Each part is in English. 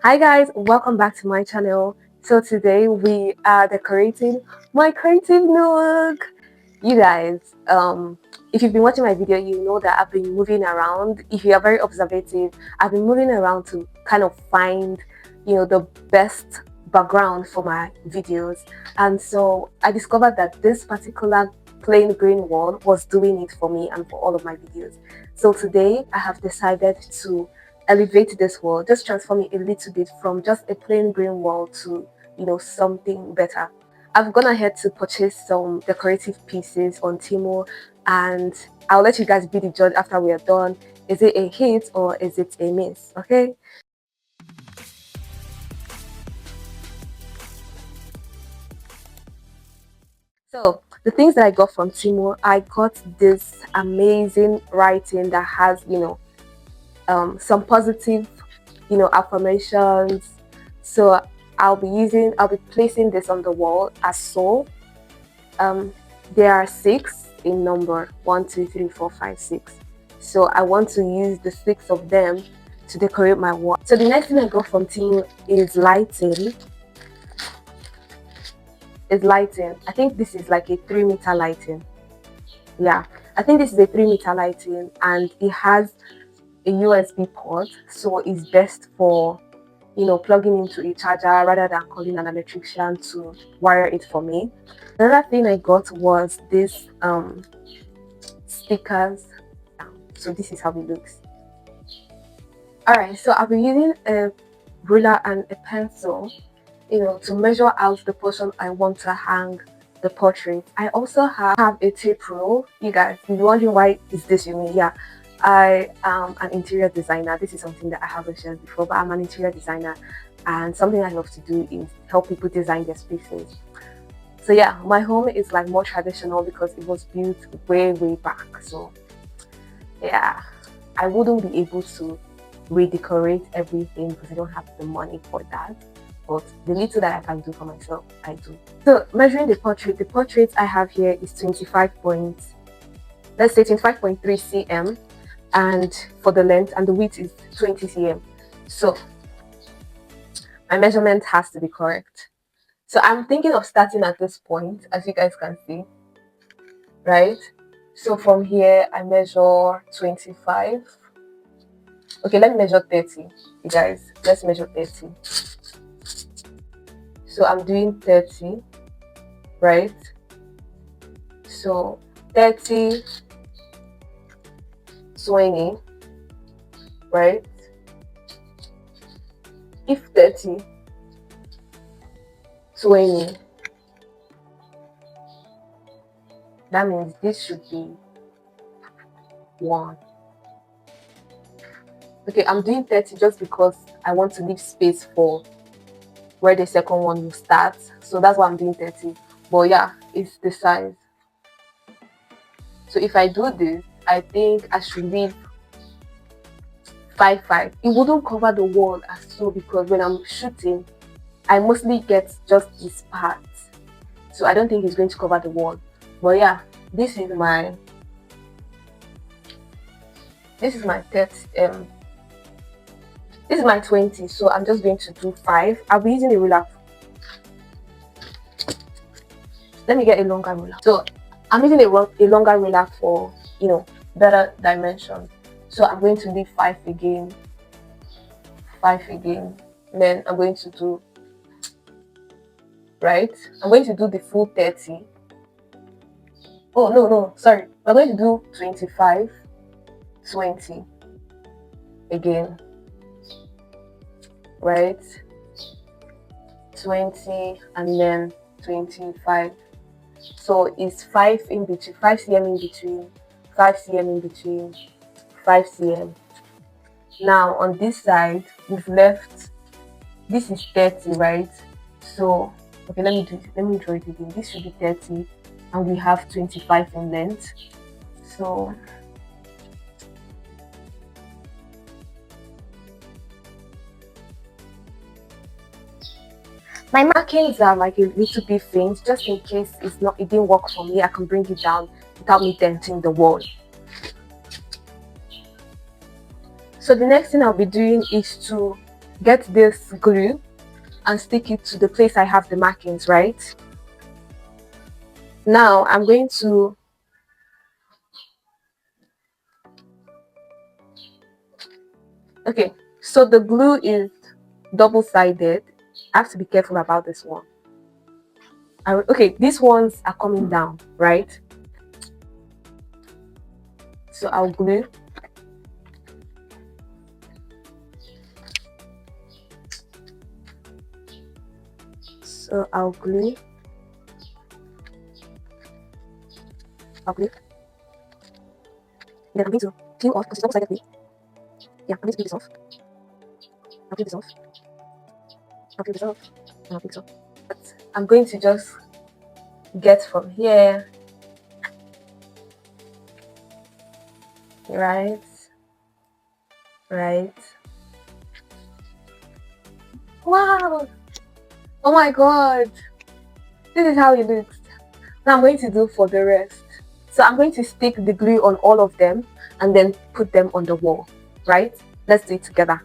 Hi guys, welcome back to my channel. So today we are decorating my creative nook. You guys, if you've been watching my video, you know that I've been moving around. If you are very observative, I've been moving around to kind of find, the best background for my videos. And so I discovered that this particular plain green wall was doing it for me and for all of my videos. So today I have decided to elevate this wall, just transform it a little bit from just a plain green wall to something better. I've gone ahead to purchase some decorative pieces on Temu, and I'll let you guys be the judge after we are done. Is it a hit or is it a miss? Okay. So the things that I got from Temu, I got this amazing writing that has some positive affirmations. So I'll be placing this on the wall as so. There are 6 in number: 1, 2, 3, 4, 5, 6. So I want to use the 6 of them to decorate my wall. So the next thing I got from Temu is lighting. I think this is like a 3-meter lighting. Yeah, I think this is a 3-meter lighting, and it has a USB port, so it's best for plugging into a charger rather than calling an electrician to wire it for me. Another thing I got was this stickers. So this is how it looks. All right, so I'll be using a ruler and a pencil to measure out the portion I want to hang the portrait. I also have a tape rule. You guys, if you're wondering why is this you mean, yeah, I am an interior designer. This is something that I haven't shared before, but I'm an interior designer, and something I love to do is help people design their spaces. So yeah, my home is like more traditional because it was built way back. So yeah, I wouldn't be able to redecorate everything because I don't have the money for that. But the little that I can do for myself, I do. So measuring the portrait I have here is 25.3 cm, and for the length, and the width is 20 cm. So my measurement has to be correct. So I'm thinking of starting at this point, as you guys can see, right? So from here I measure 25. Okay, let me measure 30. You guys, let's measure 30. So I'm doing 30, right? So 30, 20, right? If 30, 20, that means this should be 1. Okay, I'm doing 30 just because I want to leave space for where the second one will start. So that's why I'm doing 30. But yeah, it's the size. So if I do this, I think I should leave 5. It wouldn't cover the wall as so, because when I'm shooting, I mostly get just this part. So I don't think it's going to cover the wall. But yeah, this is my 30. This is my 20, so I'm just going to do 5. I'll be using a ruler. Let me get a longer ruler. So I'm using a longer ruler for better dimension. So I'm going to leave 5 again, 5 again. Then I'm going to do, right? I'm going to do the full 30. Oh no, sorry. We're going to do 25, 20 again, right? 20 and then 25. So it's 5 in between, 5 cm in between, 5 cm in between, 5 cm. Now on this side we've left, this is 30, right? So okay, let me draw it again. This should be 30 and we have 25 in length. So my markings are like a little bit faint, just in case it didn't work for me. I can bring it down without me denting the wall. So the next thing I'll be doing is to get this glue and stick it to the place I have the markings, right? Now I'm going to okay, so the glue is double-sided. I have to be careful about this one. Okay, these ones are coming down, right? So I'll glue. So I'll glue. I'll glue. Then I'm going to peel off because it's double-sided glue. Yeah, I'm going to peel this off. I'll peel this off. I'll peel this off. And I'll peel this off. But I'm going to just get from here, right? Right. Wow! Oh my god! This is how it looks. Now I'm going to do for the rest. So I'm going to stick the glue on all of them and then put them on the wall, right? Let's do it together.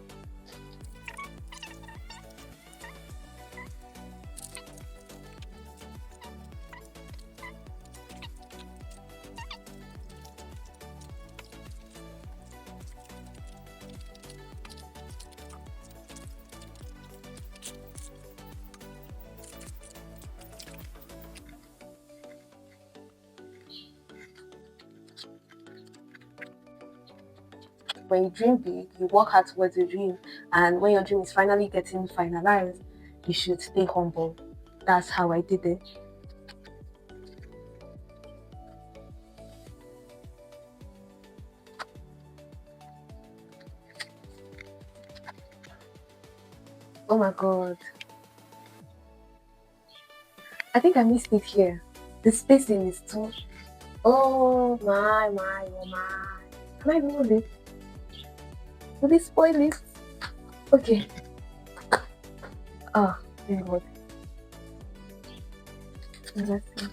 When you dream big, you work hard towards your dream, and when your dream is finally getting finalized, you should stay humble. That's how I did it. Oh my god. I think I missed it here. The spacing is too. Oh my, oh my. Can I remove it? Will this spoil it? Okay. Oh, very good. Let's see.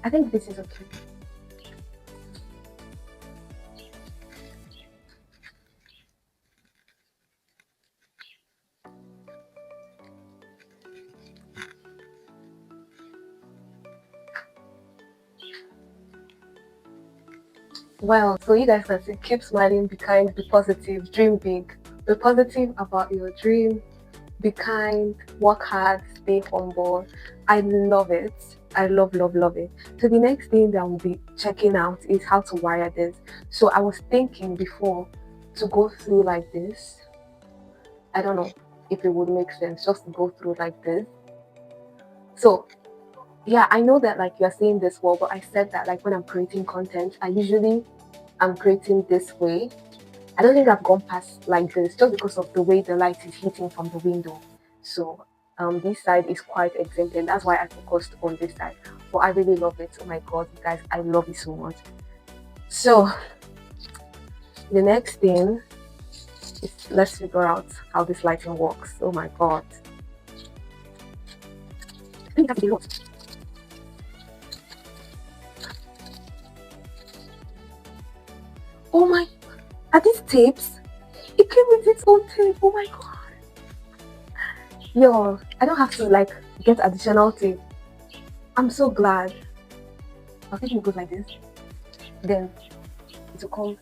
I think this is okay. Well, so you guys can see, keep smiling, be kind, be positive, dream big. Be positive about your dream, be kind, work hard, stay humble. I love it. I love it. So the next thing that we'll be checking out is how to wire this. So I was thinking before to go through like this. I don't know if it would make sense just to go through like this. So yeah, I know that like you're saying this well, but I said that like when I'm creating content, I usually am creating this way. I don't think I've gone past like this just because of the way the light is hitting from the window. So this side is quite exempted. That's why I focused on this side. But I really love it. Oh my god, you guys, I love it so much. So the next thing is let's figure out how this lighting works. Oh my god. I think that's a lot. Oh my, are these tapes? It came with its own tape. Oh my god. Yo, I don't have to like get additional tape. I'm so glad. I was thinking it goes like this. Then it will come.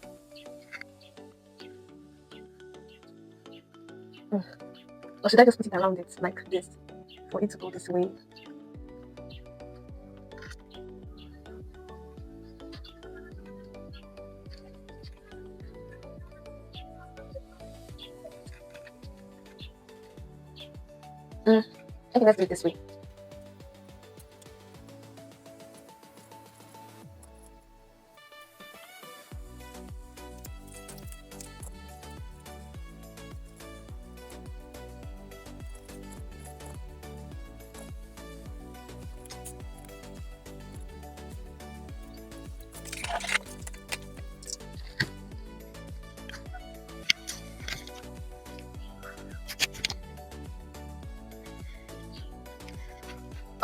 Or should I just put it around it like this for it to go this way? Okay, let's do it this way.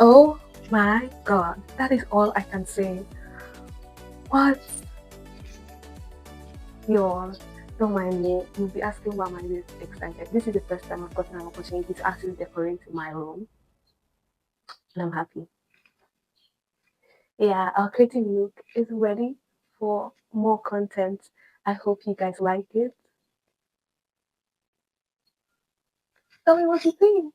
Oh my god, that is all I can say. What? Y'all, don't mind me. You'll be asking why am I this excited. This is the first time I've gotten an opportunity to actually decorate my room, and I'm happy. Yeah, our creative look is ready for more content. I hope you guys like it. Tell me what you think.